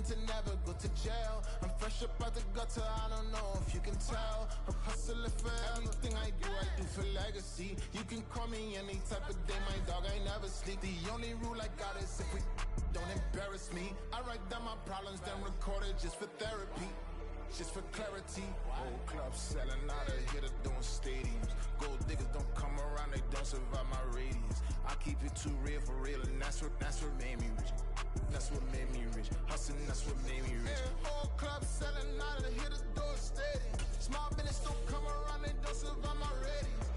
plan to never go to jail. I'm fresh up out the gutter, I don't know if you can tell. I'm hustling for everything I do for legacy. You can call me any type of day, my dog, I never sleep. The only rule I got is if we don't embarrass me. I write down my problems, then record it just for therapy. Just for clarity, old clubs selling out of here to doing stadiums. Gold diggers don't come around, they don't survive my radius. I keep it too real for real, and that's what made me rich. That's what made me rich. Hustling, that's what made me rich. Whole clubs selling out of here to doing stadiums. Small business don't come around, they don't survive my radius.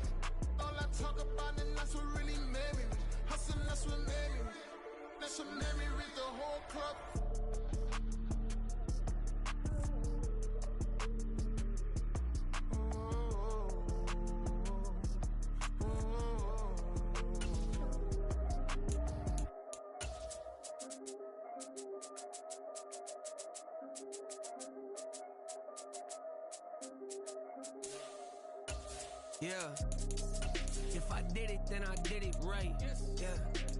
All I talk about, and that's what really made me rich. Hustling, that's what made me rich. That's what made me rich. The whole club. Yeah, if I did it, then I did it right. Yeah,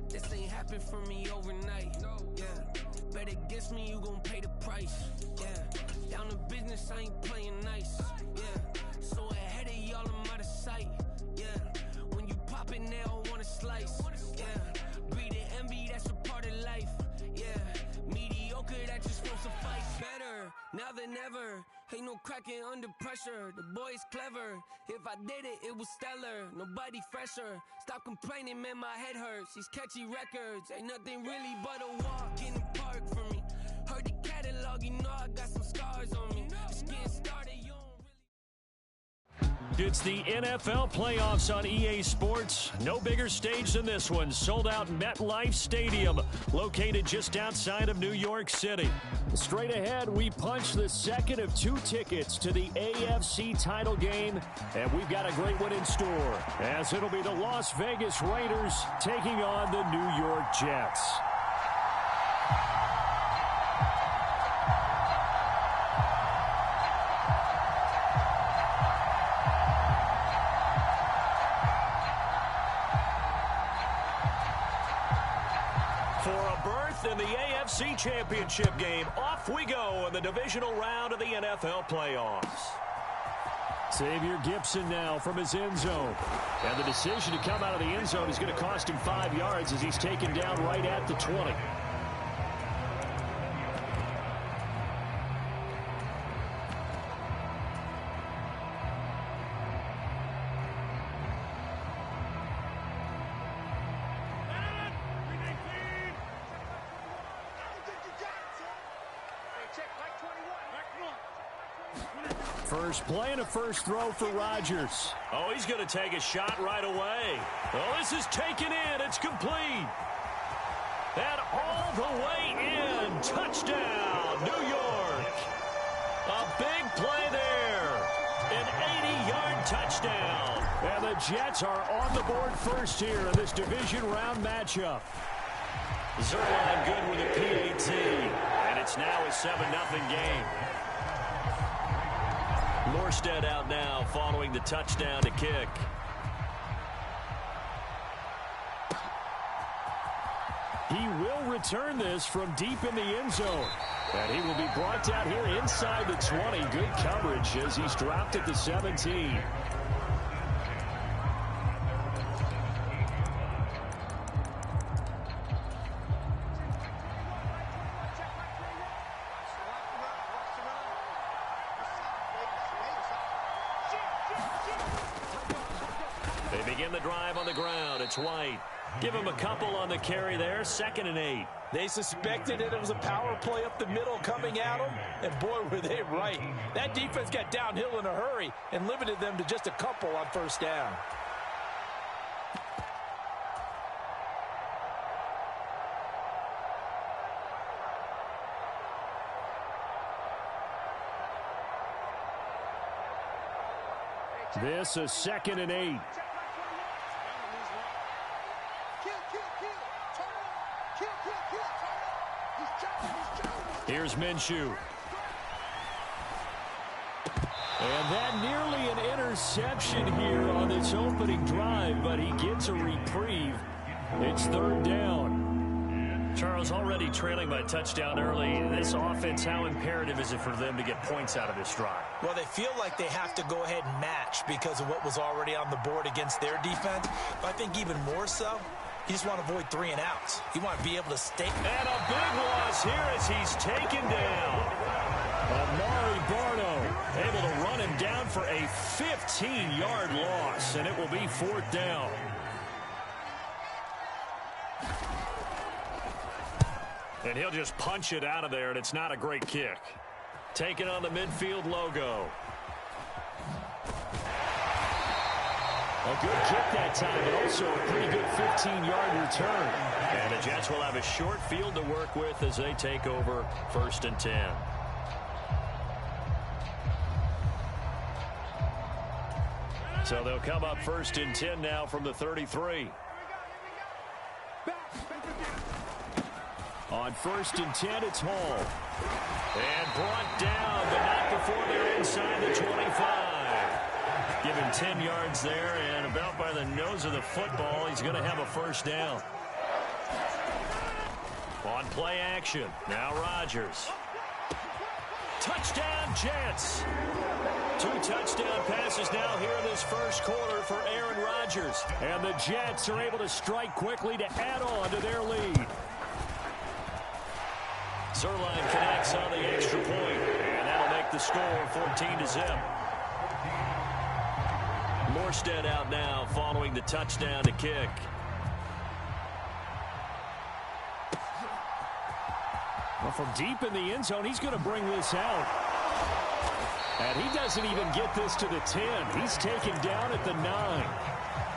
this ain't happened for me overnight. Yeah, bet against me, you gon' pay the price. Yeah, down to business, I ain't playing nice. Yeah, so ahead of y'all, I'm out of sight. Yeah, when you pop it, they don't wanna slice. Yeah, breed and envy, that's a part of life. Yeah, mediocre, that just won't suffice. Better now than ever. Ain't no cracking under pressure. The boy's clever. If I did it, it was stellar. Nobody fresher. Stop complaining, man, my head hurts. These catchy records ain't nothing really but a walk in the park for me. Heard the catalog, you know I got some scars on me. It's getting started, you don't really. It's the NFL playoffs on EA Sports. No bigger stage than this one. Sold out MetLife Stadium, located just outside of New York City. Straight ahead, we punch the second of two tickets to the AFC title game, and we've got a great one in store, as it'll be the Las Vegas Raiders taking on the New York Jets. In the AFC Championship game, off we go in the divisional round of the NFL playoffs. Xavier Gipson now from his end zone. And the decision to come out of the end zone is going to cost him 5 yards as he's taken down right at the 20. First play and a first throw for Rodgers. Oh, he's going to take a shot right away. Oh, this is taken in. It's complete. And all the way in. Touchdown, New York. A big play there. An 80-yard touchdown. And the Jets are on the board first here in this division round matchup. Zerline good with a PAT. And it's now a 7-0 game. Morstead out now following the touchdown to kick. He will return this from deep in the end zone. And he will be brought down here inside the 20. Good coverage as he's dropped at the 17. They begin the drive on the ground. It's White. Give him a couple on the carry there. 2nd and 8. They suspected it was a power play up the middle coming at them, and boy, were they right. That defense got downhill in a hurry and limited them to just a couple on first down. This is 2nd and 8. Here's Minshew. And that nearly an interception here on this opening drive, but he gets a reprieve. It's 3rd down. Charles, already trailing by touchdown early. This offense, how imperative is it for them to get points out of this drive? Well, they feel like they have to go ahead and match because of what was already on the board against their defense. But I think even more so, you just want to avoid 3 and outs. You want to be able to stay. And a big loss here as he's taken down. Amari Barno able to run him down for a 15-yard loss, and it will be 4th down. And he'll just punch it out of there, and it's not a great kick. Taking on the midfield logo. A good kick that time, but also a pretty good 15-yard return. And the Jets will have a short field to work with as they take over 1st and 10. So they'll come up 1st and 10 now from the 33. On 1st and 10, it's Hall. And brought down, but not before they're inside the 25. Give him 10 yards there, and about by the nose of the football, he's going to have a 1st down. On play action, now Rodgers. Touchdown, Jets. 2 touchdown passes now here in this 1st quarter for Aaron Rodgers. And the Jets are able to strike quickly to add on to their lead. Zuerlein connects on the extra point, and that'll make the score 14-0. Morstead out now following the touchdown to kick. Well, from deep in the end zone, he's going to bring this out. And he doesn't even get this to the 10. He's taken down at the 9.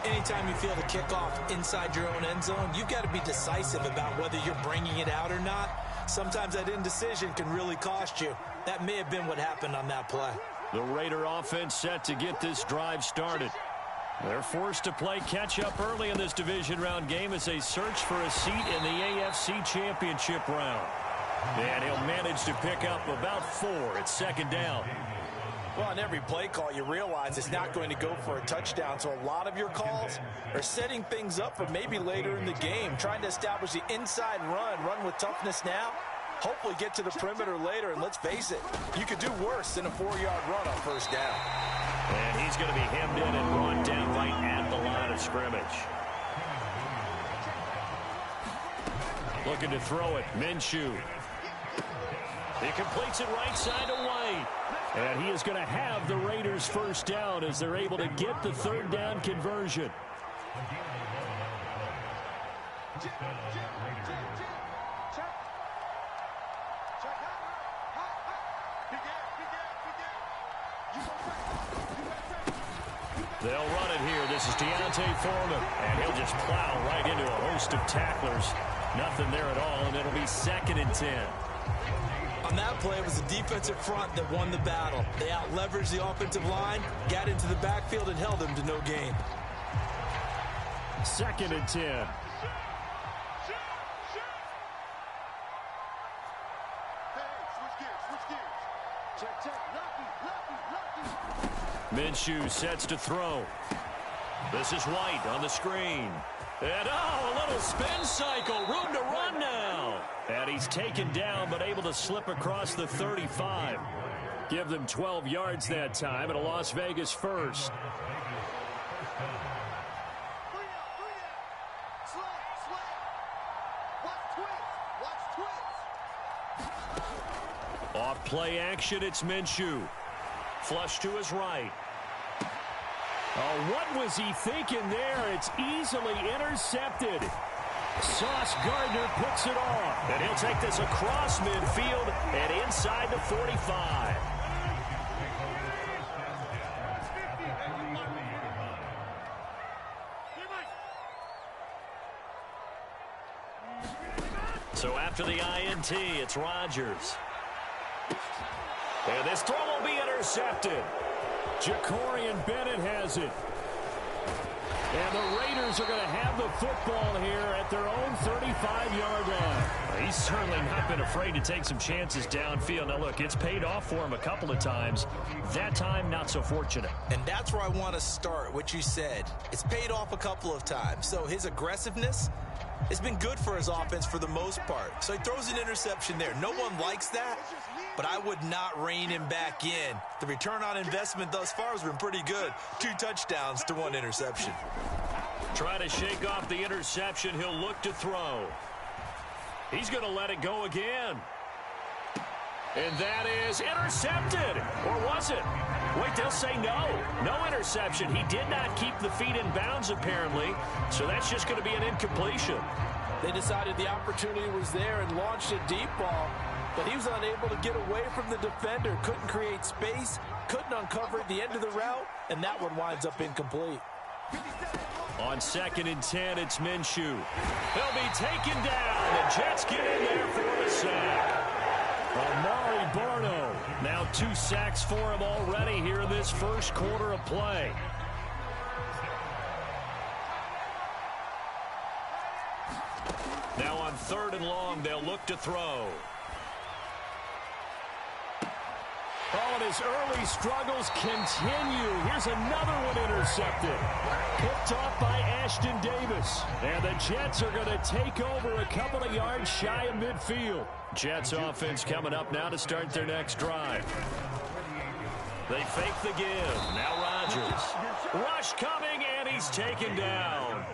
Anytime you feel the kickoff inside your own end zone, you've got to be decisive about whether you're bringing it out or not. Sometimes that indecision can really cost you. That may have been what happened on that play. The Raider offense set to get this drive started. They're forced to play catch-up early in this division round game as they search for a seat in the AFC Championship round. And he'll manage to pick up about 4 at 2nd down. Well, on every play call, you realize it's not going to go for a touchdown. So a lot of your calls are setting things up for maybe later in the game, trying to establish the inside run with toughness now, hopefully get to the perimeter later. And let's face it, you could do worse than a 4-yard run on 1st down. And he's going to be hemmed in and brought down right at the line of scrimmage. Looking to throw it, Minshew. He completes it right side to White. And he is going to have the Raiders' 1st down as they're able to get the 3rd down conversion. They'll run it here. This is Deontay Foreman. And he'll just plow right into a host of tacklers. Nothing there at all, and it'll be 2nd and 10. On that play, it was the defensive front that won the battle. They out-leveraged the offensive line, got into the backfield, and held them to no gain. 2nd and 10. Minshew sets to throw. This is White on the screen. And a little spin cycle. Room to run now. And he's taken down, but able to slip across the 35. Give them 12 yards that time, and a Las Vegas 1st. Off play action, it's Minshew. Flush to his right. Oh, what was he thinking there? It's easily intercepted. Sauce Gardner picks it off. And he'll take this across midfield and inside the 45. So after the INT, it's Rodgers. And this throw will be intercepted. Jacorian Bennett has it. And the Raiders are going to have the football here at their own 35-yard line. He's certainly not been afraid to take some chances downfield. Now, look, it's paid off for him a couple of times. That time, not so fortunate. And that's where I want to start, what you said. It's paid off a couple of times. So his aggressiveness It's been good for his offense for the most part. So he throws an interception there. No one likes that, but I would not rein him back in. The return on investment thus far has been pretty good. 2 touchdowns to 1 interception. Try to shake off the interception. He'll look to throw. He's going to let it go again. And that is intercepted. Or was it? Wait, they'll say no. No interception. He did not keep the feet in bounds, apparently. So that's just going to be an incompletion. They decided the opportunity was there and launched a deep ball, but he was unable to get away from the defender. Couldn't create space, couldn't uncover at the end of the route, and that one winds up incomplete. On 2nd and 10, it's Minshew. He'll be taken down. The Jets get in there for the sack. Amari Barno. Now 2 sacks for him already here in this first quarter of play. Now on 3rd and long, they'll look to throw. Oh, and his early struggles continue. Here's another one intercepted. Picked off by Ashton Davis. And the Jets are going to take over a couple of yards shy of midfield. Jets offense coming up now to start their next drive. They fake the give. Now Rodgers. Rush coming, and he's taken down.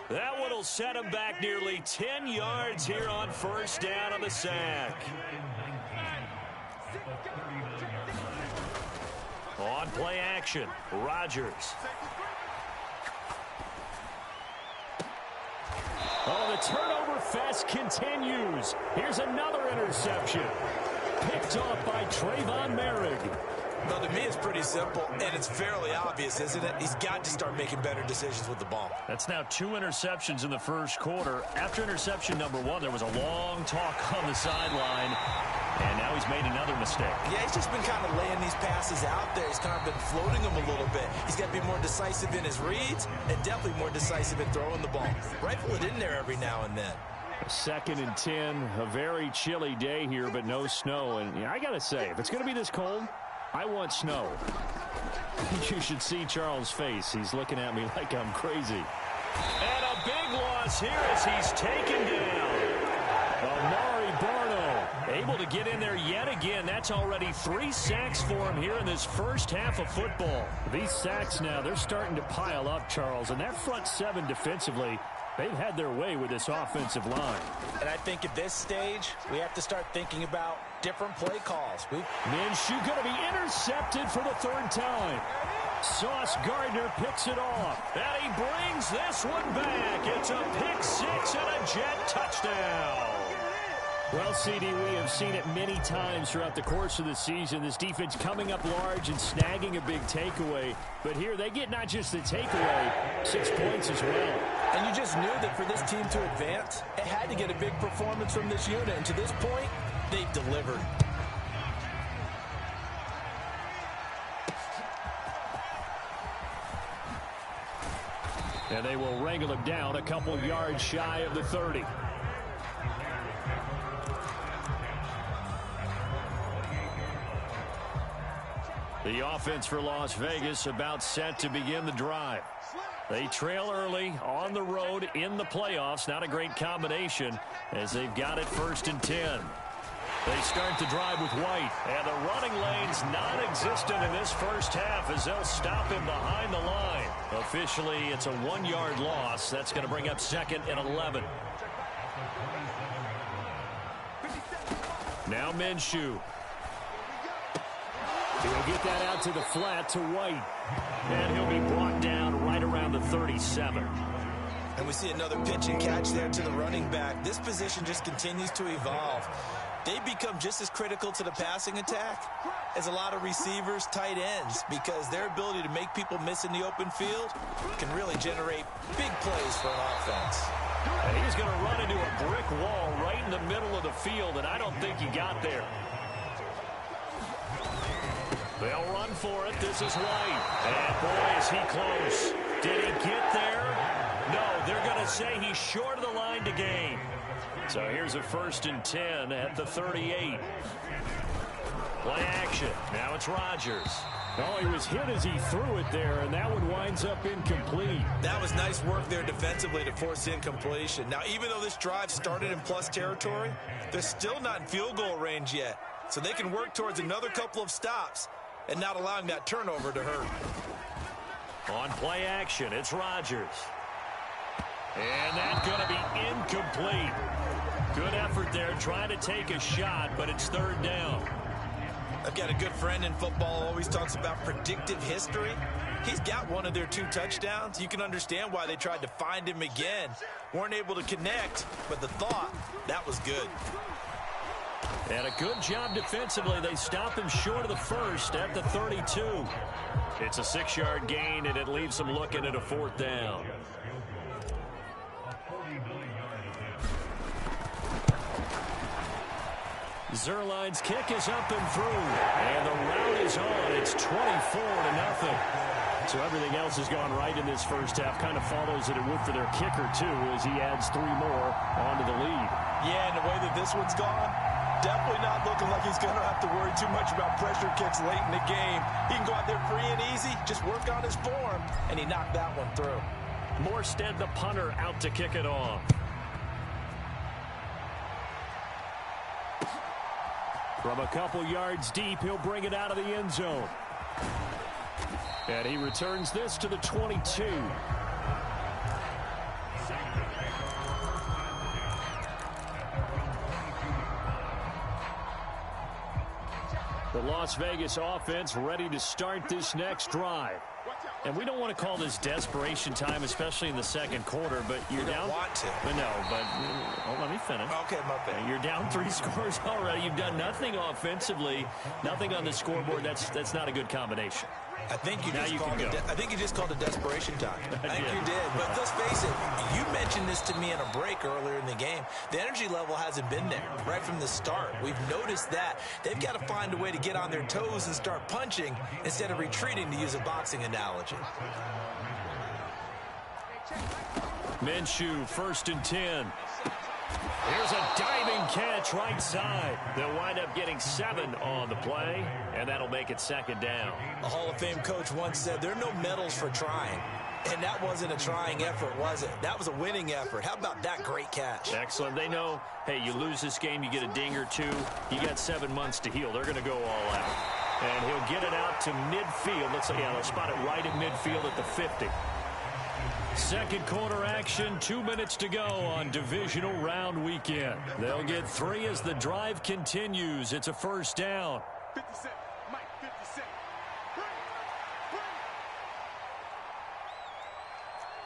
That one will set him back nearly 10 yards here on 1st down on the sack. On play action, Rodgers. Oh, the turnover fest continues. Here's another interception. Picked off by Trayvon Merrick. Well, to me, it's pretty simple, and it's fairly obvious, isn't it? He's got to start making better decisions with the ball. That's now 2 interceptions in the first quarter. After interception number 1, there was a long talk on the sideline, and now he's made another mistake. Yeah, he's just been kind of laying these passes out there. He's kind of been floating them a little bit. He's got to be more decisive in his reads and definitely more decisive in throwing the ball. Rifle it in there every now and then. 2nd and 10, a very chilly day here, but no snow. And I got to say, if it's going to be this cold, I want snow. You should see Charles' face. He's looking at me like I'm crazy. And a big loss here as he's taken down. Amari Barno able to get in there yet again. That's already 3 sacks for him here in this first half of football. These sacks now, they're starting to pile up, Charles. And that front 7 defensively, they've had their way with this offensive line. And I think at this stage, we have to start thinking about different play calls. Minshew going to be intercepted for the 3rd time. Sauce Gardner picks it off. And he brings this one back. It's a pick 6 and a Jet touchdown. Well, CD, we have seen it many times throughout the course of the season. This defense coming up large and snagging a big takeaway. But here they get not just the takeaway, 6 points as well. And you just knew that for this team to advance, it had to get a big performance from this unit. And to this point, they've delivered. And they will wrangle him down a couple yards shy of the 30. The offense for Las Vegas about set to begin the drive. They trail early on the road in the playoffs. Not a great combination as they've got it 1st and 10. They start the drive with White. And the running lane's non-existent in this first half as they'll stop him behind the line. Officially, it's a 1-yard loss. That's going to bring up 2nd and 11. Now Minshew. He'll get that out to the flat to White. And he'll be brought down right around the 37. And we see another pitch and catch there to the running back. This position just continues to evolve. They become just as critical to the passing attack as a lot of receivers, tight ends, because their ability to make people miss in the open field can really generate big plays for an offense. And he's going to run into a brick wall right in the middle of the field, and I don't think he got there. They'll run for it. This is White. And boy, is he close. Did he get there? No, they're going to say he's short of the line to gain. So here's a 1st and 10 at the 38. Play action. Now it's Rodgers. Oh, he was hit as he threw it there, and that one winds up incomplete. That was nice work there defensively to force incompletion. Now, even though this drive started in plus territory, they're still not in field goal range yet. So they can work towards another couple of stops and not allowing that turnover to hurt. On play action, it's Rodgers. And that's going to be incomplete. Good effort there trying to take a shot, but it's third down. I've got a good friend in football, always talks about predictive history. He's got one of their 2 touchdowns. You can understand why they tried to find him again. Weren't able to connect, but the thought, that was good. And a good job defensively. They stop him short of the first at the 32. It's a 6-yard gain, and it leaves them looking at a fourth down. Zuerlein's kick is up and through, and the route is on. It's 24-0. So everything else has gone right in this first half. Kind of follows that it would for their kicker, too, as he adds 3 more onto the lead. Yeah, and the way that this one's gone, definitely not looking like he's going to have to worry too much about pressure kicks late in the game. He can go out there free and easy, just work on his form, and he knocked that one through. Morstead, the punter, out to kick it off. From a couple yards deep, he'll bring it out of the end zone. And he returns this to the 22. The Las Vegas offense ready to start this next drive. And we don't want to call this desperation time, especially in the second quarter, but you're down. Want to. But no, but let me finish. Okay, my bad. You're down 3 scores already. You've done nothing offensively, nothing on the scoreboard. That's not a good combination. I think you just called it desperation time. I think you did. But let's face it, you mentioned this to me in a break earlier in the game. The energy level hasn't been there right from the start. We've noticed that. They've got to find a way to get on their toes and start punching instead of retreating, to use a boxing analogy. Minshew, 1st and 10. Here's a diving catch right side. They'll wind up getting 7 on the play, and that'll make it 2nd down. A Hall of Fame coach once said, there are no medals for trying. And that wasn't a trying effort, was it? That was a winning effort. How about that great catch? Excellent. They know, hey, you lose this game, you get a ding or 2. You got 7 months to heal. They're going to go all out. And he'll get it out to midfield. They'll spot it right at midfield at the 50. Second quarter action, 2 minutes to go on divisional round weekend. They'll get 3 as the drive continues. It's a 1st down. 57, Mike, 57. Bring.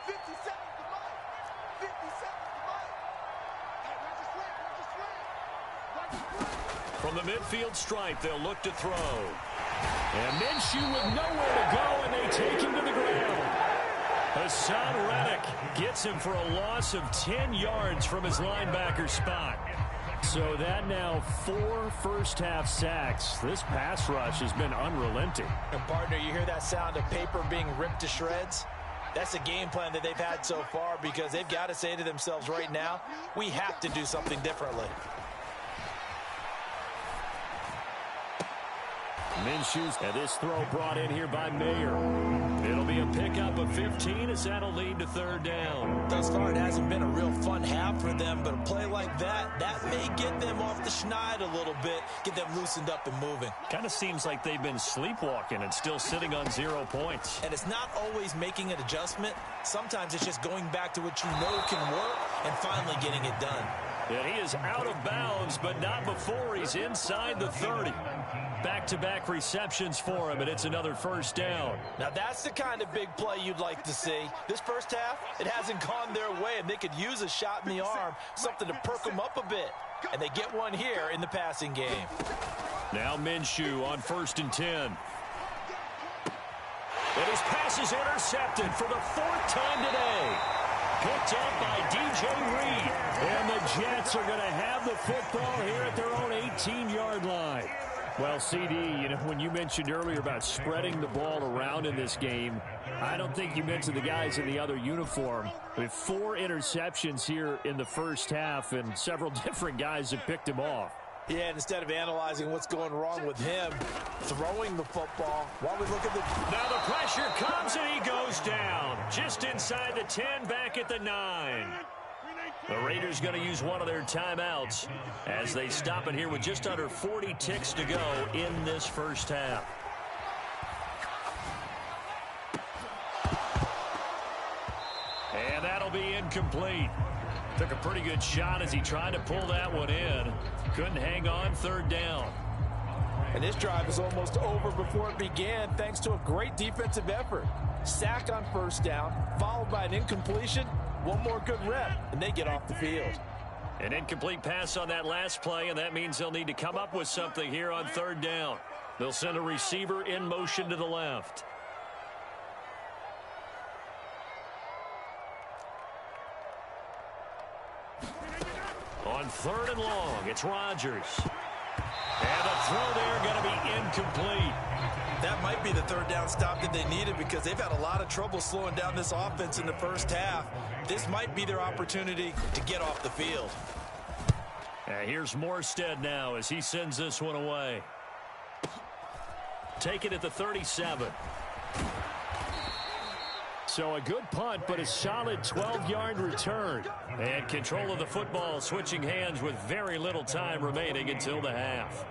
57 to Mike. 57 to Mike. Hey, Rodgers From the midfield stripe, they'll look to throw. And Minshew with nowhere to go, and they take him to the ground. Hassan Reddick gets him for a loss of 10 yards from his linebacker spot. So that now 4 first-half sacks. This pass rush has been unrelenting. And partner, you hear that sound of paper being ripped to shreds? That's a game plan that they've had so far, because they've got to say to themselves right now, we have to do something differently. Minshew's, and this throw brought in here by Mayer. It'll be a pickup of 15 as that'll lead to 3rd down. Thus far, it hasn't been a real fun half for them, but a play like that may get them off the schneid a little bit, get them loosened up and moving. Kind of seems like they've been sleepwalking and still sitting on 0 points. And it's not always making an adjustment. Sometimes it's just going back to what you know can work and finally getting it done. And he is out of bounds, but not before he's inside the 30. Back-to-back receptions for him, and it's another 1st down. Now, that's the kind of big play you'd like to see. This first half, it hasn't gone their way, and they could use a shot in the arm, something to perk them up a bit. And they get one here in the passing game. Now Minshew on 1st and 10. And his pass is intercepted for the 4th time today. Picked up by DJ Reed. And the Jets are going to have the football here at their own 18-yard line. Well, CD, when you mentioned earlier about spreading the ball around in this game, I don't think you mentioned the guys in the other uniform. With 4 interceptions here in the first half, and several different guys have picked him off. Yeah, instead of analyzing what's going wrong with him, throwing the football, while we look at the... Now the pressure comes and he goes down. Just inside the 10, back at the 9. The Raiders going to use one of their timeouts as they stop it here with just under 40 ticks to go in this first half. And that'll be incomplete. Took a pretty good shot as he tried to pull that one in. Couldn't hang on, third down. And this drive is almost over before it began thanks to a great defensive effort. Sack on first down, followed by an incompletion. One more good rep, and they get off the field. An incomplete pass on that last play, and that means they'll need to come up with something here on third down. They'll send a receiver in motion to the left. On third and long, it's Rodgers. And the throw there going to be incomplete. That might be the third down stop that they needed because they've had a lot of trouble slowing down this offense in the first half. This might be their opportunity to get off the field. And here's Morstead now as he sends this one away. Take it at the 37. So a good punt, but a solid 12-yard return. And control of the football switching hands with very little time remaining until the half.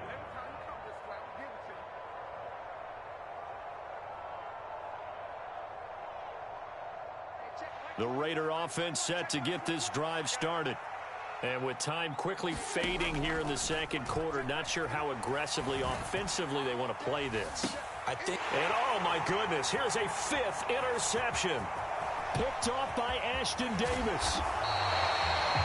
The Raider offense set to get this drive started. And with time quickly fading here in the second quarter, not sure how aggressively, offensively they want to play this. I think. And oh my goodness, here's a fifth interception. Picked off by Ashton Davis.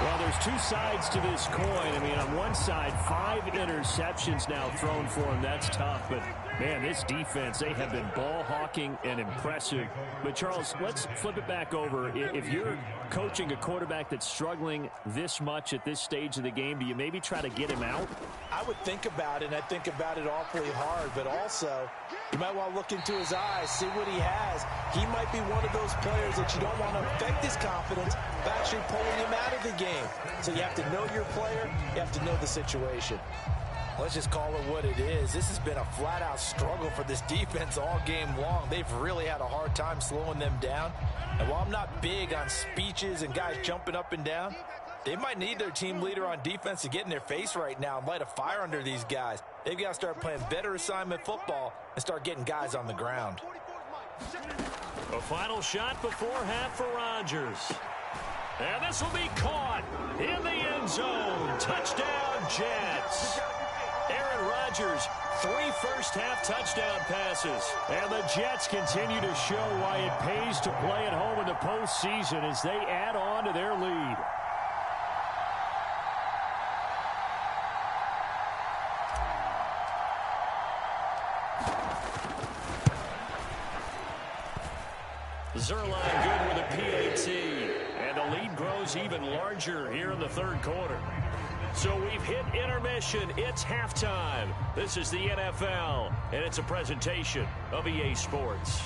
Well, there's two sides to this coin. I mean, on one side, 5 interceptions now thrown for him. That's tough. But, man, this defense, they have been ball hawking and impressive. But, Charles, let's flip it back over. If you're coaching a quarterback that's struggling this much at this stage of the game, do you maybe try to get him out? I would think about it, and I think about it awfully hard. But also, you might want to look into his eyes, see what he has. He might be one of those players that you don't want to affect his confidence by actually pulling him out of the game. So you have to know your player. You have to know the situation. Let's just call it what it is. This has been a flat-out struggle for this defense all game long. They've really had a hard time slowing them down. And while I'm not big on speeches and guys jumping up and down, they might need their team leader on defense to get in their face right now and light a fire under these guys. They've got to start playing better assignment football and start getting guys on the ground. A final shot before half for Rodgers. And this will be caught in the end zone. Touchdown, Jets. Aaron Rodgers, 3 first-half touchdown passes. And the Jets continue to show why it pays to play at home in the postseason as they add on to their lead. Zuerlein good with a PAT. And the lead grows even larger here in the third quarter. So we've hit intermission. It's halftime. This is the NFL, and it's a presentation of EA Sports.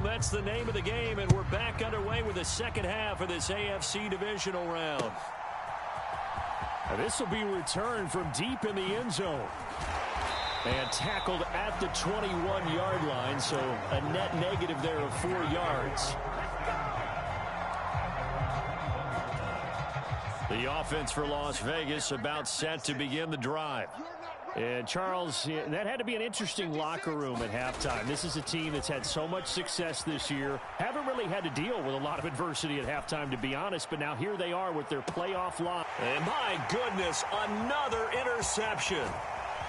That's the name of the game, and we're back underway with the second half of this AFC divisional round. This will be returned from deep in the end zone. And tackled at the 21-yard line, so a net negative there of 4 yards. The offense for Las Vegas about set to begin the drive. And, Charles, that had to be an interesting locker room at halftime. This is a team that's had so much success this year. Haven't really had to deal with a lot of adversity at halftime, to be honest. But now here they are with their playoff line. And, my goodness, another interception.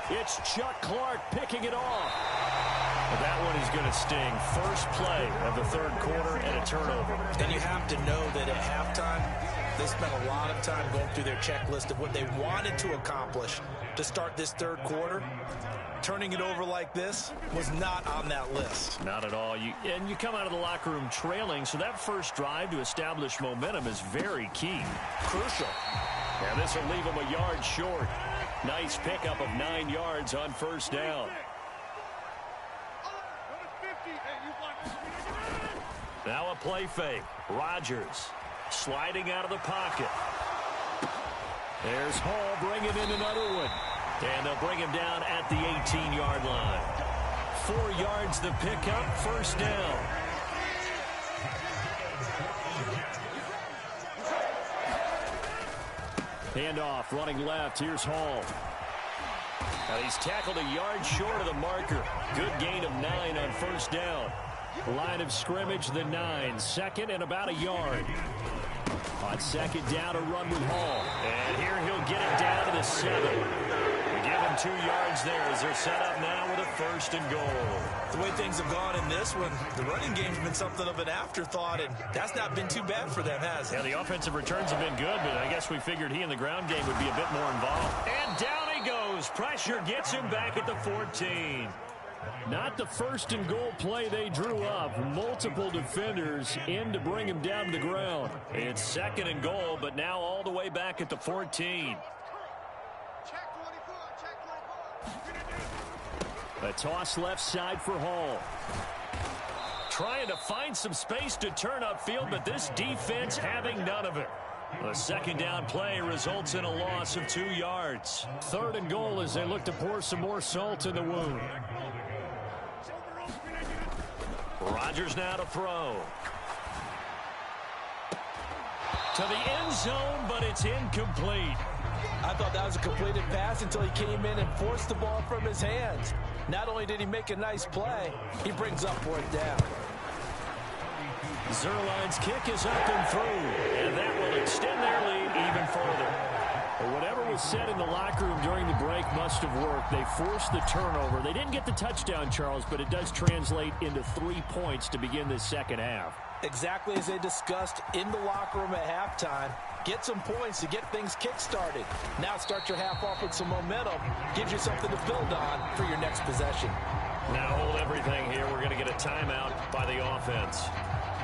It's Chuck Clark picking it off. That one is going to sting. First play of the third quarter and a turnover. And you have to know that at halftime, they spent a lot of time going through their checklist of what they wanted to accomplish. to start this third quarter. Turning it over like this was not on that list. Not at all. You come out of the locker room trailing, so that first drive to establish momentum is very key. Crucial. Yeah, this will leave him a yard short. Nice pickup of 9 yards on first down. Now a play fake. Rodgers sliding out of the pocket. There's Hall bringing in another one. And they'll bring him down at the 18-yard line. 4 yards the pickup, first down. Handoff, running left. Here's Hall. Now he's tackled a yard short of the marker. Good gain of 9 on first down. Line of scrimmage, the 9. Second and about a yard. On second down, a run with Hall. And here he'll get it down to the 7. We give him 2 yards there as they're set up now with a first and goal. The way things have gone in this one, the running game's been something of an afterthought, and that's not been too bad for them, has it? Yeah, the offensive returns have been good, but I guess we figured he in the ground game would be a bit more involved. And down he goes. Pressure gets him back at the 14. Not the first and goal play they drew up. Multiple defenders in to bring him down to the ground. It's second and goal, but now all the way back at the 14. A toss left side for Hall. Trying to find some space to turn upfield, but this defense having none of it. The second down play results in a loss of 2 yards. Third and goal as they look to pour some more salt in the wound. Rodgers now to throw. To the end zone, but it's incomplete. I thought that was a completed pass until he came in and forced the ball from his hands. Not only did he make a nice play, he brings up fourth down. Zuerlein's kick is up and through, and that will extend their lead even further. But whatever was said in the locker room during the break must have worked. They forced the turnover. They didn't get the touchdown, Charles, but it does translate into 3 points to begin this second half. Exactly as they discussed in the locker room at halftime. Get some points to get things kick-started. Now start your half off with some momentum. Gives you something to build on for your next possession. Now hold everything here. We're going to get a timeout by the offense.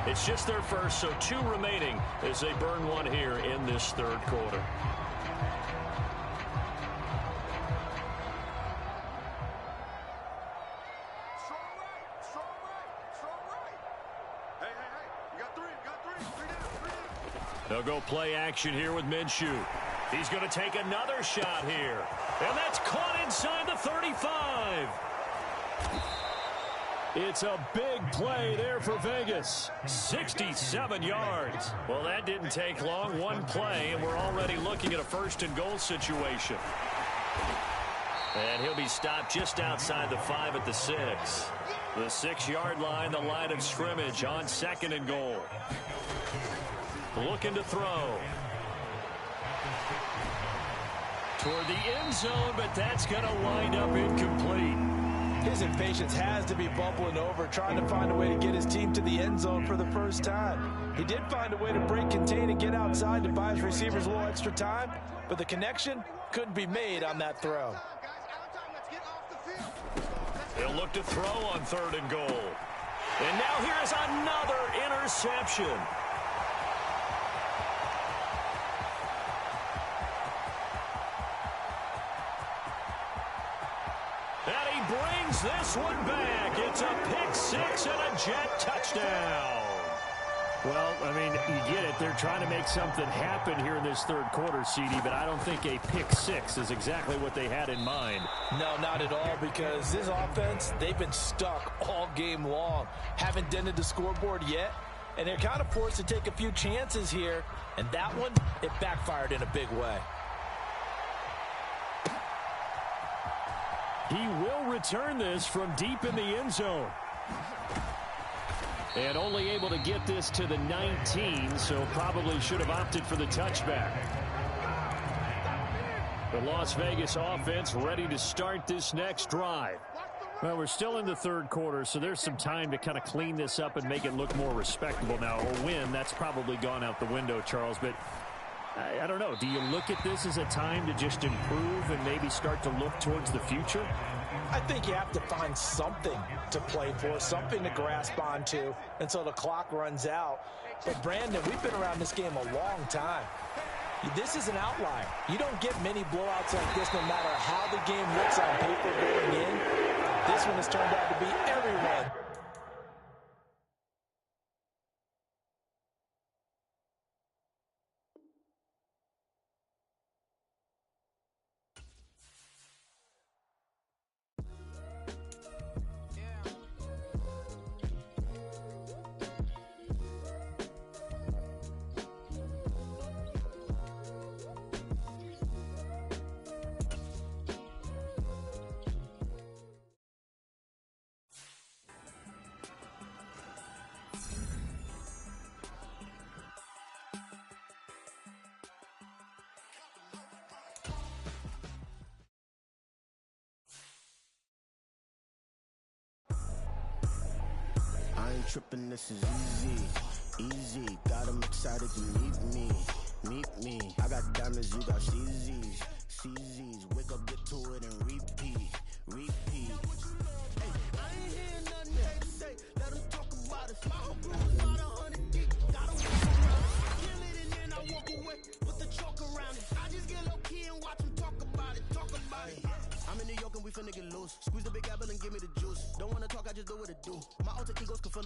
It's just their first, so 2 remaining as they burn one here in this third quarter. They'll go play action here with Minshew. He's going to take another shot here. And that's caught inside the 35. It's a big play there for Vegas. 67 yards. Well, that didn't take long. One play, and we're already looking at a first and goal situation. And he'll be stopped just outside the 5 at the 6. The 6-yard line, the line of scrimmage on second and goal. Looking to throw. Toward the end zone, but that's going to wind up incomplete. His impatience has to be bubbling over, trying to find a way to get his team to the end zone for the first time. He did find a way to break contain and get outside to buy his receivers a little extra time, but the connection couldn't be made on that throw. He'll look to throw on third and goal. And now here is another interception. And he brings this one back. It's a pick-6 and a Jet touchdown. Well, I mean, you get it. They're trying to make something happen here in this third quarter, CD, but I don't think a pick-6 is exactly what they had in mind. No, not at all, because this offense, they've been stuck all game long. Haven't dented the scoreboard yet, and they're kind of forced to take a few chances here, and that one, it backfired in a big way. He will return this from deep in the end zone. And only able to get this to the 19, so probably should have opted for the touchback. The Las Vegas offense ready to start this next drive. Well, we're still in the third quarter, so there's some time to kind of clean this up and make it look more respectable. Now, a win, that's probably gone out the window, Charles, but I don't know. Do you look at this as a time to just improve and maybe start to look towards the future? I think you have to find something to play for, something to grasp onto until the clock runs out. But, Brandon, we've been around this game a long time. This is an outlier. You don't get many blowouts like this no matter how the game looks on paper going in. This one has turned out to be everyone. Tripping, this is easy, got them excited to meet me, I got diamonds, you got CZs, wake up, get to it and repeat, hey, I ain't hearing nothing they say, let them talk about it, my whole crew is about 100 deep, got them around, kill it and then I walk away, with the chalk around it, I just get low key and watch them talk about it, I'm in New York and we finna get loose, squeeze the big apple and give me the juice, don't wanna talk, I just do what it do, my alter egos can feel